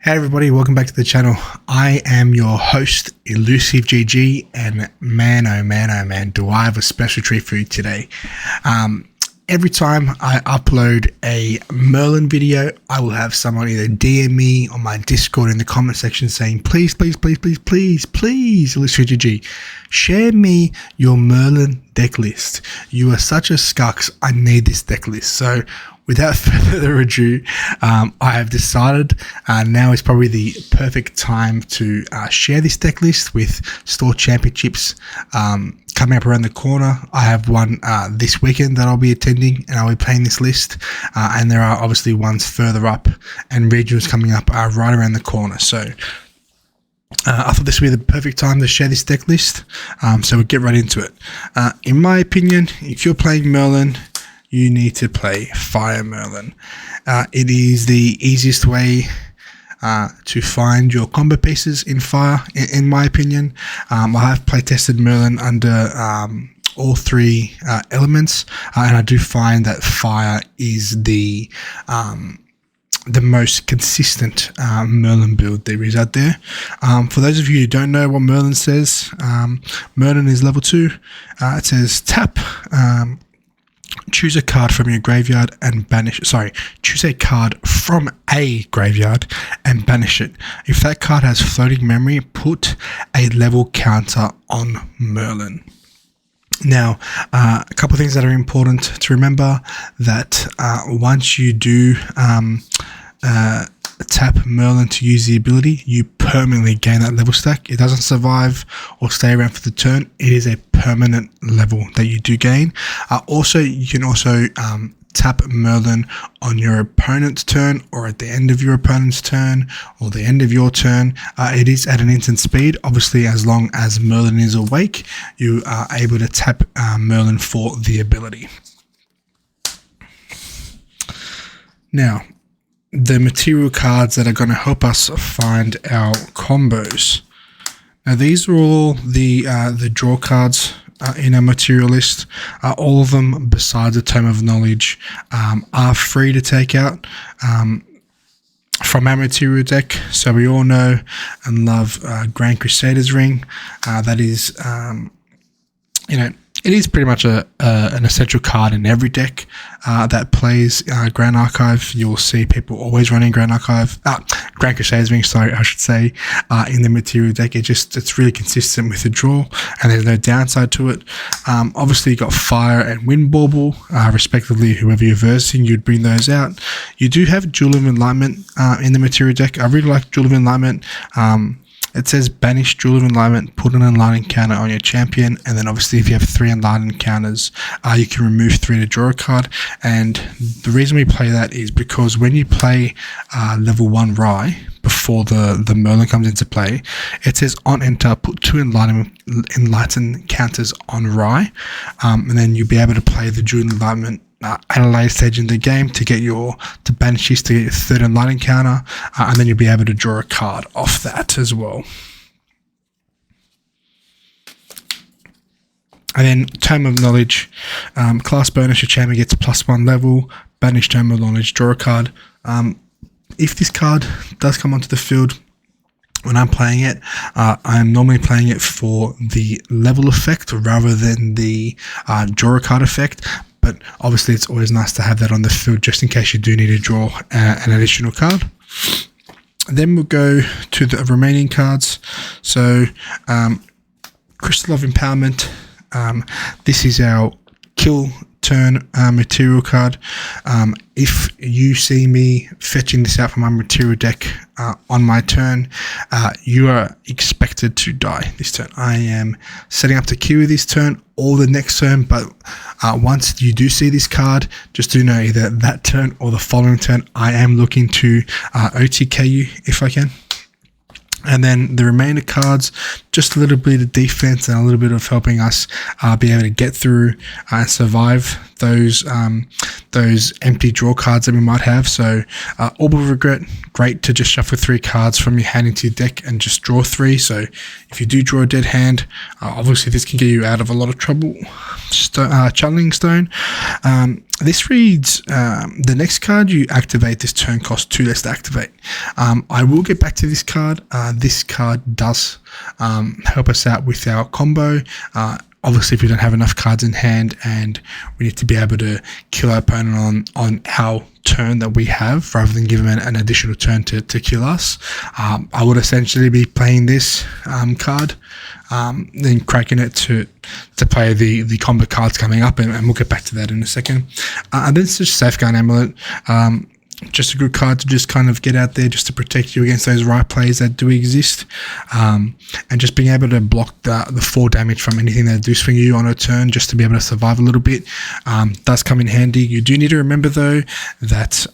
Hey everybody, welcome back to the channel. I am your host, ElusivGG, and man, oh man, oh man, do I have a special treat for you today. Every time I upload a Merlin video, I will have someone either DM me on my Discord in the comment section saying, please, ElusivGG, share me your Merlin deck list. You are such a scucks, I need this deck list. So without further ado, I have decided now is probably the perfect time to share this deck list with Store Championships coming up around the corner. I have one this weekend that I'll be attending, and I'll be playing this list. And there are obviously ones further up, and regionals coming up right around the corner. So I thought this would be the perfect time to share this deck list. So we'll get right into it. In my opinion, if you're playing Merlin, you need to play Fire Merlin. It is the easiest way to find your combo pieces in Fire, in my opinion. I have play tested Merlin under all three elements, and I do find that Fire is the most consistent Merlin build there is out there. For those of you who don't know what Merlin says, Merlin is level 2. It says tap, choose a card from your graveyard and choose a card from a graveyard and banish it. If that card has floating memory, put a level counter on Merlin. Now, a couple of things that are important to remember, that once you do tap Merlin to use the ability, you permanently gain that level stack. It doesn't survive or stay around for the turn. It is a permanent level that you do gain. Also, you can also tap Merlin on your opponent's turn, or at the end of your opponent's turn, or the end of your turn. It is at an instant speed. Obviously, as long as Merlin is awake, you are able to tap Merlin for the ability. Now, the material cards that are going to help us find our combos. Now, these are all the draw cards in our material list. All of them, besides the Tome of Knowledge, are free to take out from our material deck. So we all know and love Grand Crusader's Ring. That is, it is pretty much an essential card in every deck that plays Grand Archive. You'll see people always running Grand Crusader's Ring, I should say, in the material deck. It's really consistent with the draw, and there's no downside to it. Obviously, you got Fire and Wind Bauble, respectively. Whoever you're versing, you'd bring those out. You do have Jewel of Enlightenment in the material deck. I really like Jewel of Enlightenment. It says banish Jewel of Enlightenment, put an enlightened counter on your champion, and then obviously if you have 3 enlightened counters, you can remove 3 to draw a card. And the reason we play that is because when you play level 1 Rye, before the Merlin comes into play, it says on enter, put 2 enlightened counters on Rye, and then you'll be able to play the Jewel of Enlightenment at a later stage in the game to banish this to get your 3rd enlightened counter, and then you'll be able to draw a card off that as well. And then Tome of Knowledge, class bonus, your champion gets +1 level, banish Tome of Knowledge, draw a card. If this card does come onto the field when I'm playing it, I'm normally playing it for the level effect rather than the draw a card effect. But obviously, it's always nice to have that on the field just in case you do need to draw an additional card. Then we'll go to the remaining cards. So, Crystal of Empowerment. This is our kill turn material card. If you see me fetching this out from my material deck on my turn, you are expected to die this turn. I am setting up to kill this turn or the next turn, but once you do see this card, just do know either that turn or the following turn, I am looking to OTK you if I can. And then the remainder cards, just a little bit of defense and a little bit of helping us be able to get through and survive those those empty draw cards that we might have. So Orb of Regret, great to just shuffle 3 cards from your hand into your deck and just draw 3. So if you do draw a dead hand, obviously this can get you out of a lot of trouble. Channeling Stone. This reads, the next card you activate this turn costs 2 less to activate. I will get back to this card. This card does help us out with our combo. Obviously, if we don't have enough cards in hand and we need to be able to kill our opponent on our turn that we have, rather than give them an additional turn to kill us, I would essentially be playing this card, then cracking it to play the combo cards coming up, and we'll get back to that in a second. And then it's just Safeguard Amulet. Just a good card to just kind of get out there just to protect you against those right plays that do exist, and just being able to block the 4 damage from anything that do swing you on a turn, just to be able to survive a little bit, does come in handy. You do need to remember though that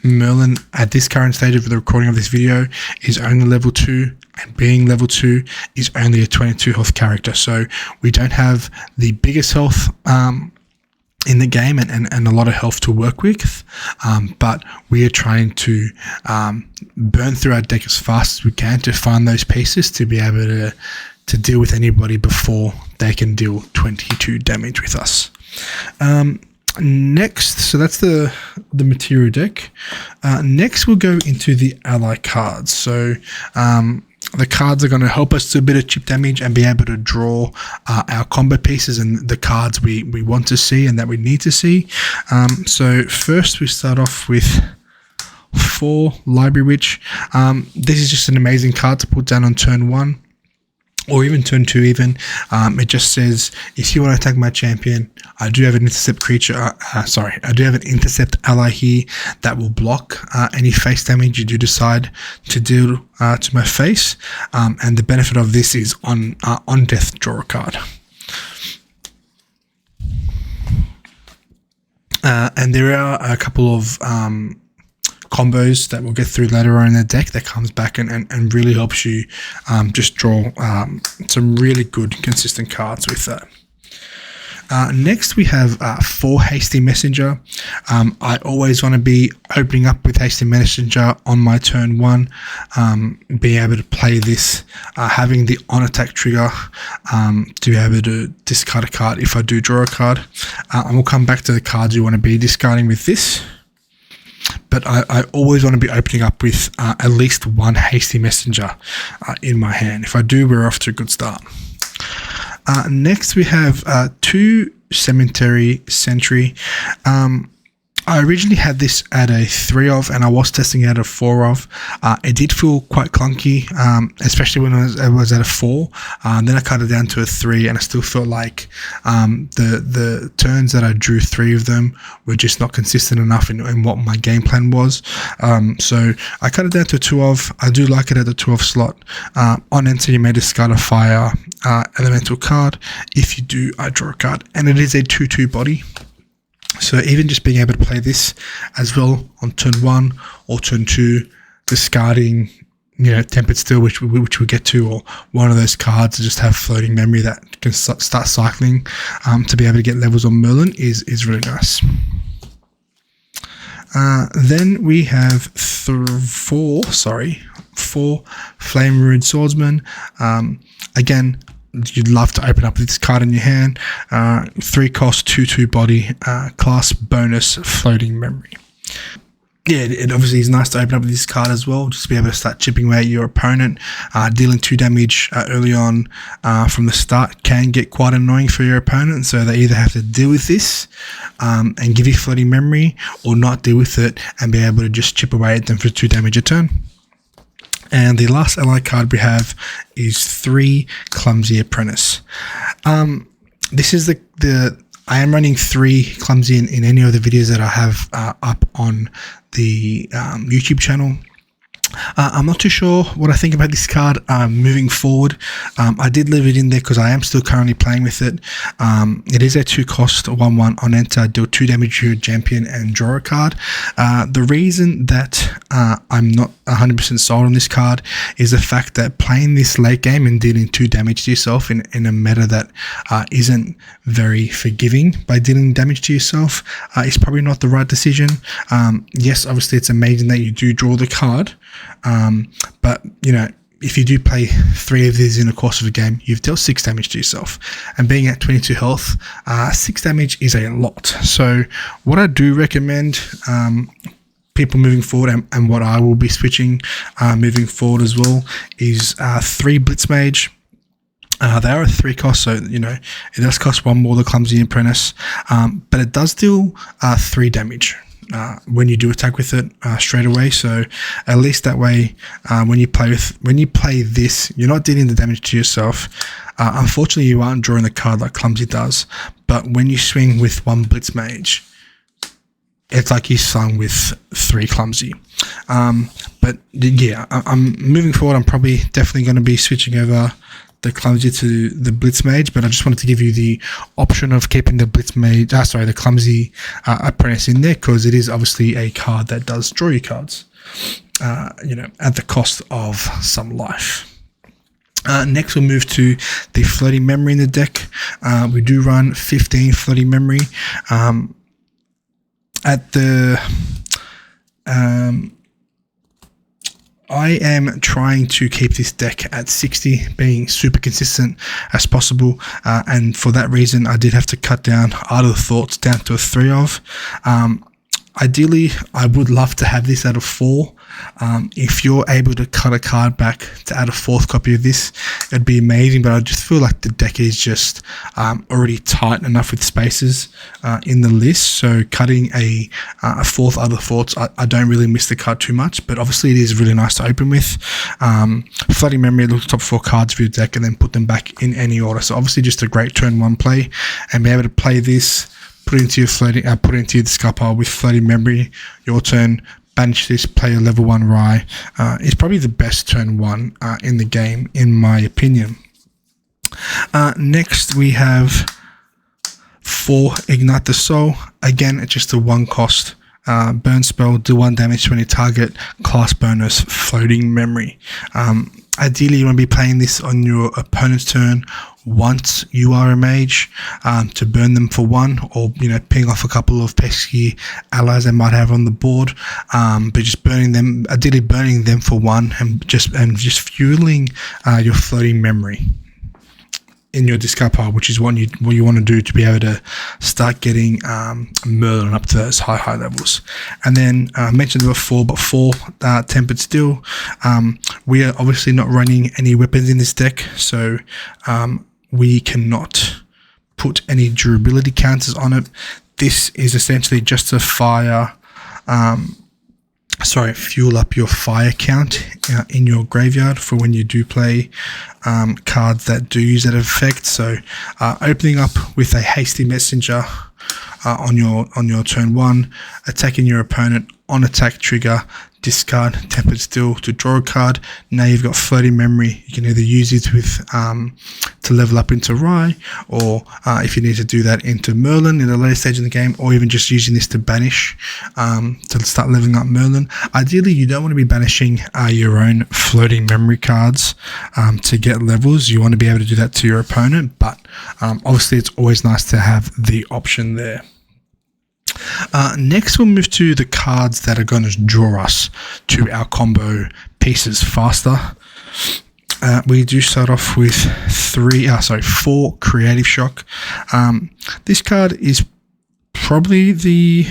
Merlin at this current stage of the recording of this video is only level 2, and being level 2 is only a 22 health character, so we don't have the biggest health in the game and a lot of health to work with, but we are trying to burn through our deck as fast as we can to find those pieces to be able to deal with anybody before they can deal 22 damage with us. Next, so that's the material deck. Next we'll go into the ally cards. So the cards are going to help us do a bit of chip damage and be able to draw our combo pieces and the cards we want to see and that we need to see. So first we start off with 4 Library Witch. This is just an amazing card to put down on turn 1. Or even turn 2 even. It just says, if you want to attack my champion, I do have an intercept creature, I do have an intercept ally here that will block any face damage you do decide to deal to my face. And the benefit of this is on death, draw a card. And there are a couple of combos that we'll get through later on in the deck that comes back and really helps you just draw some really good consistent cards with that. Next we have 4 Hasty Messenger. I always want to be opening up with Hasty Messenger on my turn 1, being able to play this, having the on attack trigger to be able to discard a card if I do draw a card. And we'll come back to the cards you want to be discarding with this. But I always want to be opening up with at least 1 Hasty Messenger in my hand. If I do, we're off to a good start. Next, we have 2 Cemetery Sentry. I originally had this at a 3 of, and I was testing it at a 4 of. It did feel quite clunky, especially when I was at a 4. Then I cut it down to a 3, and I still felt like the turns that I drew 3 of them were just not consistent enough in what my game plan was. So I cut it down to a 2 of. I do like it at the 2 of slot. On enter, you may discard a fire elemental card. If you do, I draw a card, and it is a 2/2 body. So even just being able to play this as well on turn 1 or turn 2, discarding, Tempered Steel, which we'll get to, or one of those cards to just have floating memory that can start cycling to be able to get levels on Merlin is really nice. Then we have 4 Flame Rude Swordsman. Again, you'd love to open up this card in your hand. 3 cost, 2/2 body, class bonus, floating memory. Yeah, it obviously is nice to open up with this card as well, just to be able to start chipping away at your opponent. Dealing 2 damage early on from the start can get quite annoying for your opponent, so they either have to deal with this and give you floating memory, or not deal with it and be able to just chip away at them for 2 damage a turn. And the last ally card we have is 3 Clumsy Apprentice. This is I am running 3 Clumsy in any of the videos that I have up on the YouTube channel. I'm not too sure what I think about this card moving forward. I did leave it in there because I am still currently playing with it. It is a 2-cost 1/1 on enter, deal 2 damage to your champion and draw a card. The reason that I'm not 100% sold on this card is the fact that playing this late game and dealing 2 damage to yourself in a meta that isn't very forgiving by dealing damage to yourself is probably not the right decision. Yes, obviously it's amazing that you do draw the card. But you know, if you do play 3 of these in the course of a game, you've dealt 6 damage to yourself, and being at 22 health, 6 damage is a lot. So what I do recommend people moving forward, and what I will be switching moving forward as well, is 3 Blitzmage. They are a 3-cost, so you know it does cost 1 more than Clumsy Apprentice, but it does deal 3 damage. When you do attack with it straight away, so at least that way, when you play this, you're not dealing the damage to yourself. Unfortunately, you aren't drawing the card like Clumsy does, but when you swing with 1 Blitzmage, it's like you swung with 3 Clumsy. But yeah, I'm moving forward. I'm probably definitely going to be switching over the Clumsy to the Blitzmage, but I just wanted to give you the option of keeping the the Clumsy Apprentice in there, because it is obviously a card that does draw you cards, you know, at the cost of some life. Next, we'll move to the Floating Memory in the deck. We do run 15 Floating Memory. I am trying to keep this deck at 60, being super consistent as possible, and for that reason I did have to cut down Art of Thoughts down to a 3 of. Ideally, I would love to have this at a 4. If you're able to cut a card back to add a 4th copy of this, it'd be amazing, but I just feel like the deck is just already tight enough with spaces in the list, so cutting a 4th Art of Thoughts, I don't really miss the card too much, but obviously it is really nice to open with. Flooding Memory, look at the top 4 cards of your deck and then put them back in any order, so obviously just a great turn 1 play, and be able to play this, put it into your put it into your discard pile with Floating Memory. Your turn, banish this, play a level 1 Rye. It's probably the best turn 1 in the game, in my opinion. Next, we have 4 Ignite the Soul. Again, it's just a 1-cost burn spell. Do 1 damage to any target. Class bonus, Floating Memory. Ideally, you want to be playing this on your opponent's turn once you are a mage, to burn them for 1, or you know, ping off a couple of pesky allies they might have on the board, but just burning them, ideally burning them for 1, and just fueling your Floating Memory in your discard pile, which is what you want to do to be able to start getting Merlin up to those high levels. And then I mentioned before, but 4 Tempered Steel. We are obviously not running any weapons in this deck, so we cannot put any durability counters on it. This is essentially just a fuel up your fire count in your graveyard for when you do play cards that do use that effect. So opening up with a Hasty Messenger on your turn 1, attacking your opponent on attack trigger, discard Tempered Steel to draw a card. Now you've got Floating Memory. You can either use it with to level up into Rye, or if you need to do that, into Merlin in a later stage in the game, or even just using this to banish to start leveling up Merlin. Ideally, you don't want to be banishing your own Floating Memory cards to get levels. You want to be able to do that to your opponent, but obviously it's always nice to have the option there. Next, we'll move to the cards that are going to draw us to our combo pieces faster. We do start off with 4 Creative Shock. This card is probably the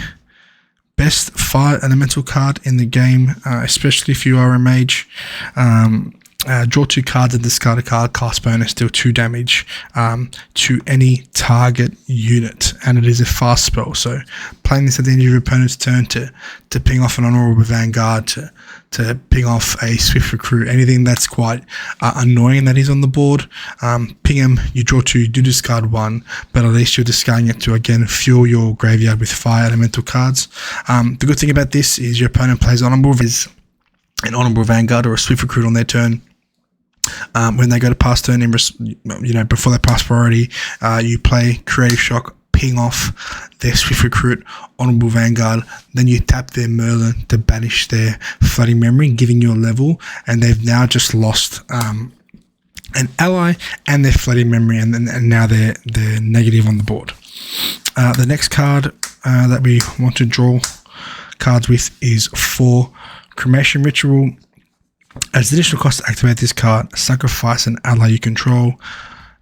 best fire elemental card in the game, especially if you are a mage. Draw 2 cards and discard a card, class bonus, deal 2 damage to any target unit, and it is a fast spell, so playing this at the end of your opponent's turn to ping off an Honorable Vanguard, to ping off a Swift Recruit, anything that's quite annoying that is on the board, ping him, you draw 2, you do discard 1, but at least you're discarding it to again fuel your graveyard with fire elemental cards. The good thing about this is your opponent plays Honorable an Honorable Vanguard or a Swift Recruit on their turn. When they go to pass turn, before they pass priority, you play Creative Shock, ping off their Swift Recruit, Honorable Vanguard, then you tap their Merlin to banish their Flooding Memory, giving you a level, and they've now just lost an ally and their Flooding Memory, and now they're negative on the board. The next card that we want to draw cards with is 4 Cremation Ritual. As additional cost to activate this card, sacrifice an ally you control,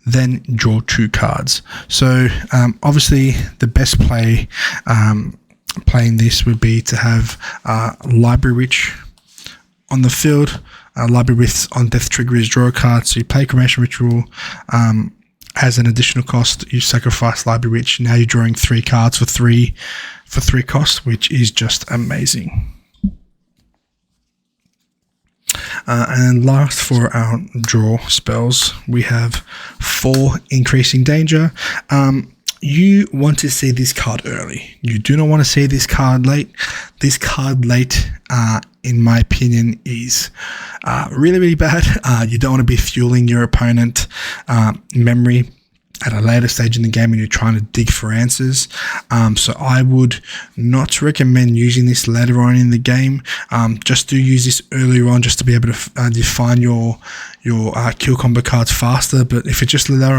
then draw 2 cards. So obviously the best play playing this would be to have Library Witch on the field. Library Witch on death trigger is draw a card. So you play Cremation Ritual. As an additional cost, you sacrifice Library Witch. Now you're drawing 3 cards for 3 costs, which is just amazing. And last for our draw spells, we have 4 Increasing Danger. You want to see this card early. You do not want to see this card late. This card late, in my opinion, is really, really bad. You don't want to be fueling your opponent memory at a later stage in the game when you're trying to dig for answers. So I would not recommend using this later on in the game. Just do use this earlier on just to be able to define your kill combo cards faster. But if it's just later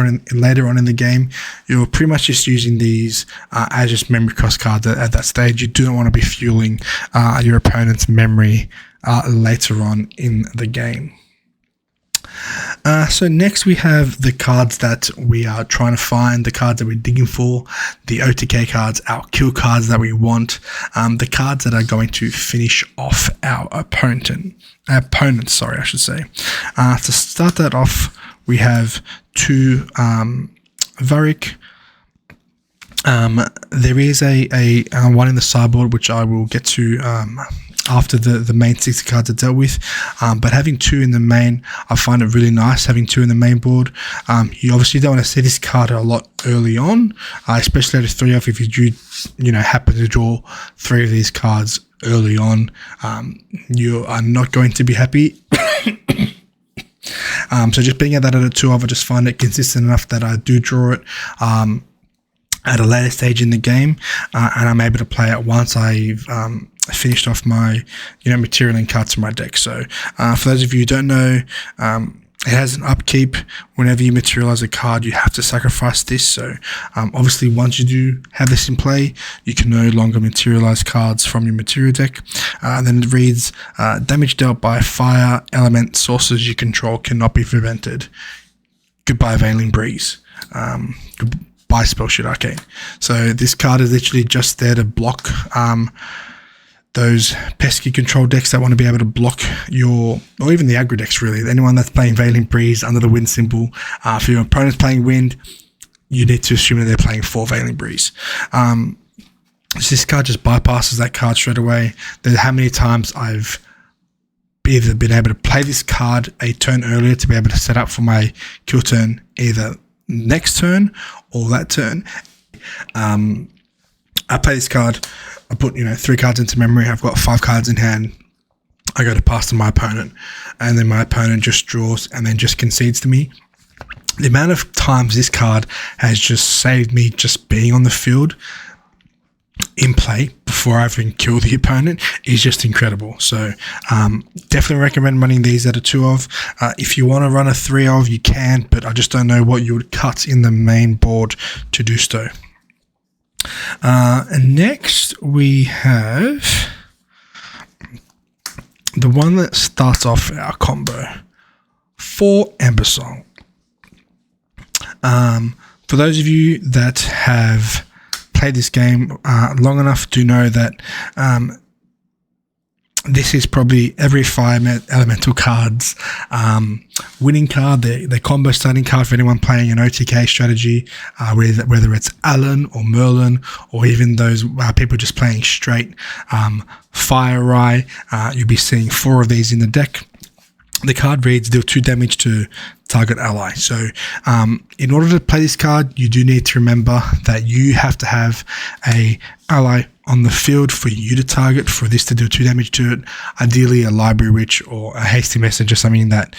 on in the game, you're pretty much just using these as just memory cost cards at that stage. You do not want to be fueling your opponent's memory later on in the game. So next we have the cards that we are trying to find, the cards that we're digging for, the OTK cards, our kill cards that we want, the cards that are going to finish off our opponents, sorry, I should say. To start that off, we have 2 Varric. There is a one in the sideboard, which I will get to after the main 60 cards are dealt with, but having 2 in the main, I find it really nice having 2 in the main board. You obviously don't want to see this card a lot early on, especially at a 3 off. If you do, happen to draw 3 of these cards early on, you are not going to be happy. So just being at that at a 2 off, I just find it consistent enough that I do draw it at a later stage in the game, and I'm able to play it once I've finished off my material and cards in my deck. So for those of you who don't know, it has an upkeep. Whenever you materialize a card, you have to sacrifice this. So obviously once you do have this in play, you can no longer materialize cards from your material deck. And then it reads, damage dealt by fire, element, sources you control cannot be prevented. Goodbye Veiling Breeze. Goodbye Spellshoot Arcane. So this card is literally just there to block those pesky control decks that want to be able to block or even the aggro decks really. Anyone that's playing Veiling Breeze under the wind symbol, if your opponent's playing wind, you need to assume that they're playing 4 Veiling Breeze. So this card just bypasses that card straight away. There's how many times I've either been able to play this card a turn earlier to be able to set up for my kill turn either next turn or that turn. I play this card, I put 3 cards into memory, I've got 5 cards in hand, I go to pass to my opponent, and then my opponent just draws and then just concedes to me. The amount of times this card has just saved me just being on the field in play before I even kill the opponent is just incredible. So definitely recommend running these at a 2 of. If you want to run a 3 of, you can, but I just don't know what you would cut in the main board to do so. And next we have the one that starts off our combo, 4 Ember Song. For those of you that have played this game long enough to know that this is probably every Fire Elemental card's winning card, the combo starting card for anyone playing an OTK strategy, whether it's Alan or Merlin or even those people just playing straight Fire Eye. You'll be seeing 4 of these in the deck. The card reads, deal 2 damage to target ally. So in order to play this card, you do need to remember that you have to have a ally on the field for you to target for this to do 2 damage to it. Ideally a library witch or a hasty messenger, something that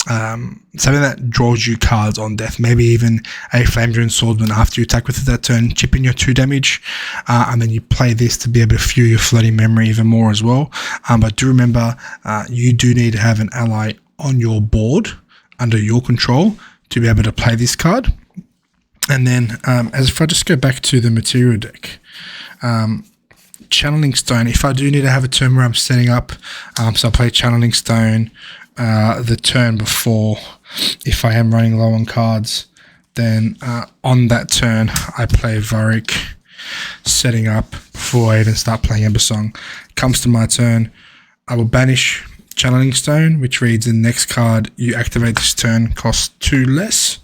something that draws you cards on death. Maybe even a flame-driven swordsman after you attack with it that turn, chip in your 2 damage, and then you play this to be able to fuel your floating memory even more as well. But do remember, you do need to have an ally on your board under your control to be able to play this card. And then as if I just go back to the material deck, Channeling Stone, if I do need to have a turn where I'm setting up, so I'll play Channeling Stone the turn before. If I am running low on cards, then on that turn I play Varric, setting up before I even start playing Embersong. Comes to my turn, I will banish Channeling Stone, which reads the next card you activate this turn costs 2 less.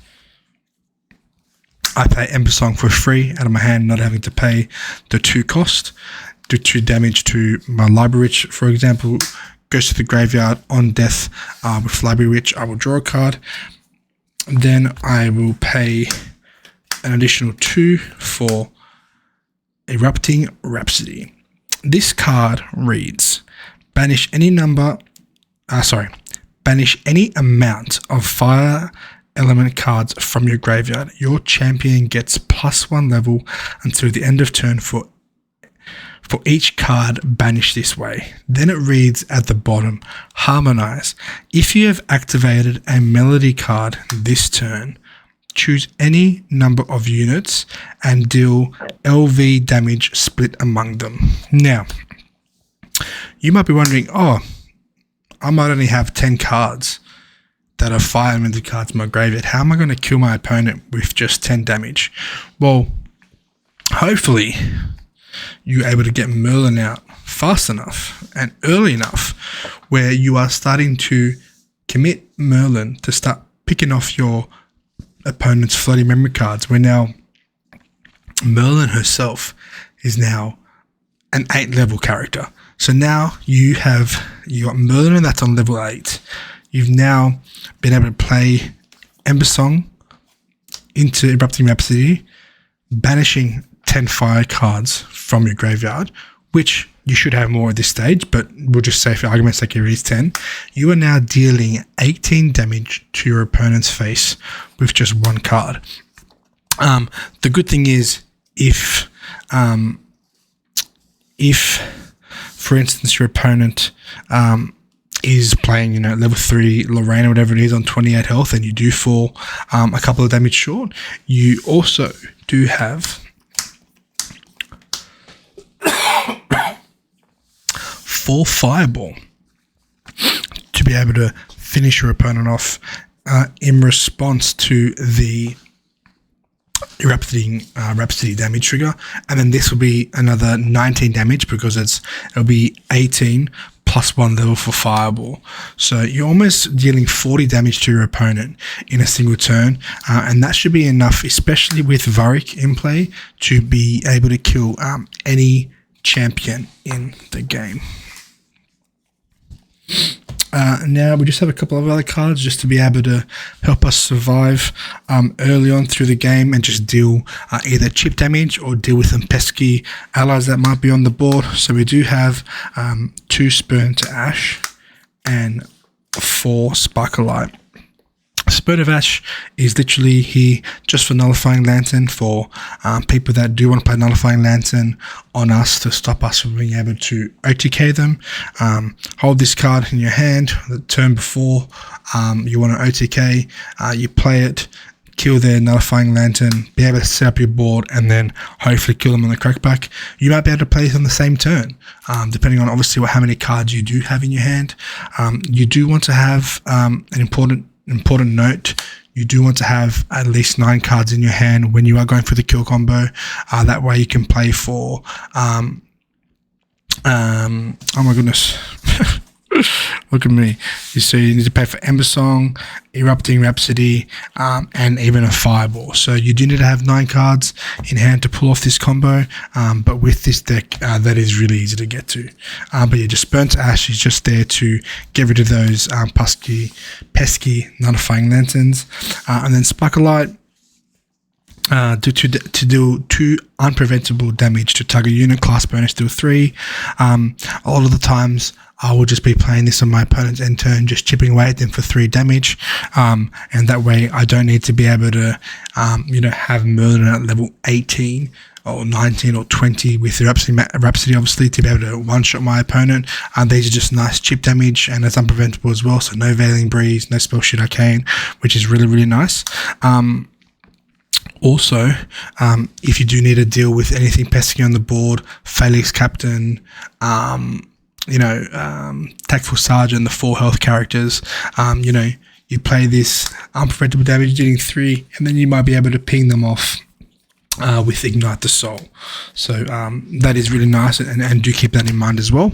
I play Embersong for free out of my hand, not having to pay the 2 cost. Do 2 damage to my Library Witch, for example. Goes to the graveyard on death. With Library Witch, I will draw a card. Then I will pay an additional 2 for Erupting Rhapsody. This card reads, banish any amount of fire element cards from your graveyard. Your champion gets +1 level until the end of turn for each card banished this way. Then it reads at the bottom, Harmonize. If you have activated a melody card this turn, choose any number of units and deal LV damage split among them. Now, you might be wondering, I might only have 10 cards that are fire elemental cards in my graveyard. How am I going to kill my opponent with just 10 damage? Well, hopefully you're able to get Merlin out fast enough and early enough where you are starting to commit Merlin to start picking off your opponent's floating memory cards, where now Merlin herself is now an 8 level character. So now you got Merlin that's on level 8. You've now been able to play Embersong into Erupting Rhapsody, banishing 10 fire cards from your graveyard, which you should have more at this stage, but we'll just say for argument's sake it is 10. You are now dealing 18 damage to your opponent's face with just 1 card. The good thing is if for instance your opponent is playing level 3 Lorraine or whatever it is on 28 health and you do fall a couple of damage short, you also do have 4 Fireball to be able to finish your opponent off in response to the Rhapsody damage trigger, and then this will be another 19 damage because it'll be 18 +1 level for Fireball. So you're almost dealing 40 damage to your opponent in a single turn, and that should be enough, especially with Varric in play, to be able to kill any champion in the game. Now we just have a couple of other cards just to be able to help us survive early on through the game and just deal either chip damage or deal with some pesky allies that might be on the board. So we do have 2 Spurn to Ash and 4 Sparklight. Spurn of Ash is literally here just for Nullifying Lantern, for people that do want to play Nullifying Lantern on us to stop us from being able to OTK them. Hold this card in your hand the turn before you want to OTK, you play it, kill their Nullifying Lantern, be able to set up your board, and then hopefully kill them on the crackback. You might be able to play it on the same turn, depending on obviously how many cards you do have in your hand. You do want to have an important note, you do want to have at least 9 cards in your hand when you are going for the kill combo. That way you can play for oh my goodness Look at me. You see, you need to pay for Ember Song, Erupting Rhapsody, and even a Fireball. So you do need to have 9 cards in hand to pull off this combo. But with this deck, that is really easy to get to. But yeah, just Burnt Ash is just there to get rid of those pesky Nullifying Lanterns. And then Sparklight. To do 2 unpreventable damage to target unit, class bonus deal 3. A lot of the times I will just be playing this on my opponent's end turn, just chipping away at them for 3 damage, and that way I don't need to be able to have Merlin at level 18 or 19 or 20 with the Rhapsody obviously to be able to one-shot my opponent. These are just nice chip damage, and it's unpreventable as well, so no Veiling Breeze, no Spell Shoot Arcane, which is really, really nice. Also, if you do need to deal with anything pesky on the board, Felix Captain, Tactful Sergeant, the 4 health characters, you play this unpreventable damage dealing 3, and then you might be able to ping them off with Ignite the Soul. So that is really nice, and do keep that in mind as well.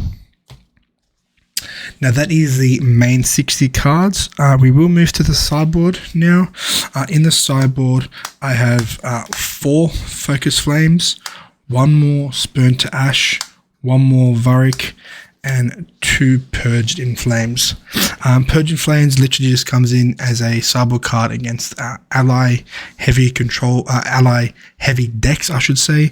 Now that is the main 60 cards. We will move to the sideboard now. In the sideboard, I have 4 Focus Flames, 1 more Spurn to Ash, 1 more Varric, and 2 Purged in Flames. Purged in Flames literally just comes in as a sideboard card against ally heavy decks, I should say.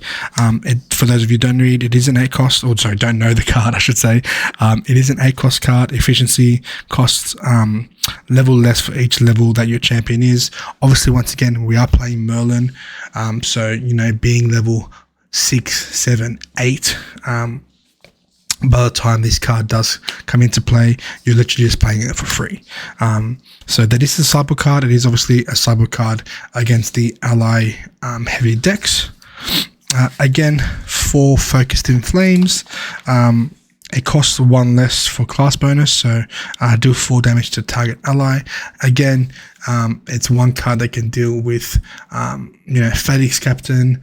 For those of you who don't read, it is an 8 cost, or sorry, don't know the card, I should say. It is an 8 cost card. Efficiency costs level less for each level that your champion is. Obviously, once again, we are playing Merlin, so being level 6, 7, 8. By the time this card does come into play, you're literally just playing it for free. So that is the sideboard card. It is obviously a sideboard card against the ally heavy decks. Again, 4 Focused in Flames. It costs 1 less for class bonus, so do 4 damage to target ally. Again, it's 1 card that can deal with Felix Captain,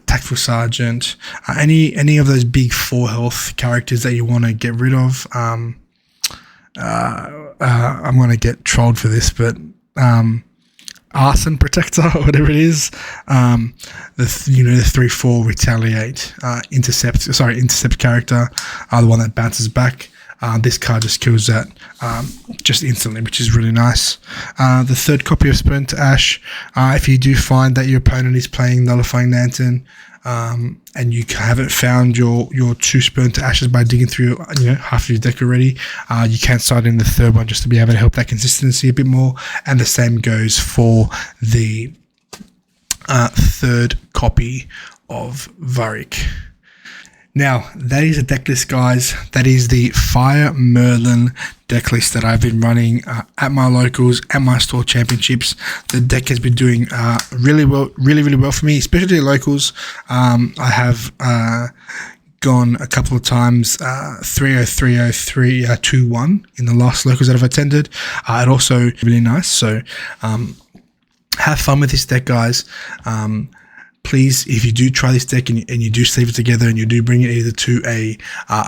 Tactful Sergeant, any of those big 4 health characters that you want to get rid of. I'm going to get trolled for this, but Arson Protector or whatever it is, the 3/4 Retaliate intercept character, the one that bounces back. This card just kills that just instantly, which is really nice. The 3rd copy of Spurn to Ash, if you do find that your opponent is playing Nullifying Lantern, and you haven't found your 2 Spurn to Ashes by digging through half of your deck already, you can start in the 3rd one just to be able to help that consistency a bit more. And the same goes for the 3rd copy of Varric. Now, that is a deck list, guys. That is the Fire Merlin deck list that I've been running at my locals, at my store championships. The deck has been doing really well for me, especially at locals. I have gone a couple of times 3-0, 3-0, 2-1 in the last locals that I've attended. It also really nice. So have fun with this deck, guys. Please, if you do try this deck and you do sleeve it together and you do bring it either to a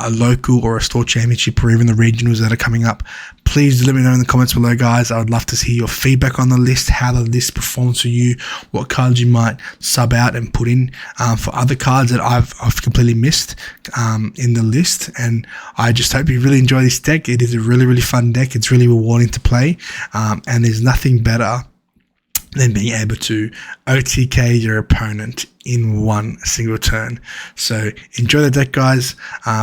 local or a store championship or even the regionals that are coming up, please let me know in the comments below, guys. I would love to hear your feedback on the list, how the list performs for you, what cards you might sub out and put in for other cards that I've completely missed in the list. And I just hope you really enjoy this deck. It is a really, really fun deck. It's really rewarding to play, and there's nothing better than being able to OTK your opponent in one single turn. So enjoy the deck, guys.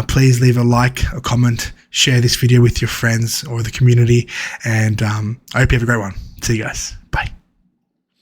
Please leave a like, a comment, share this video with your friends or the community, and I hope you have a great one. See you guys.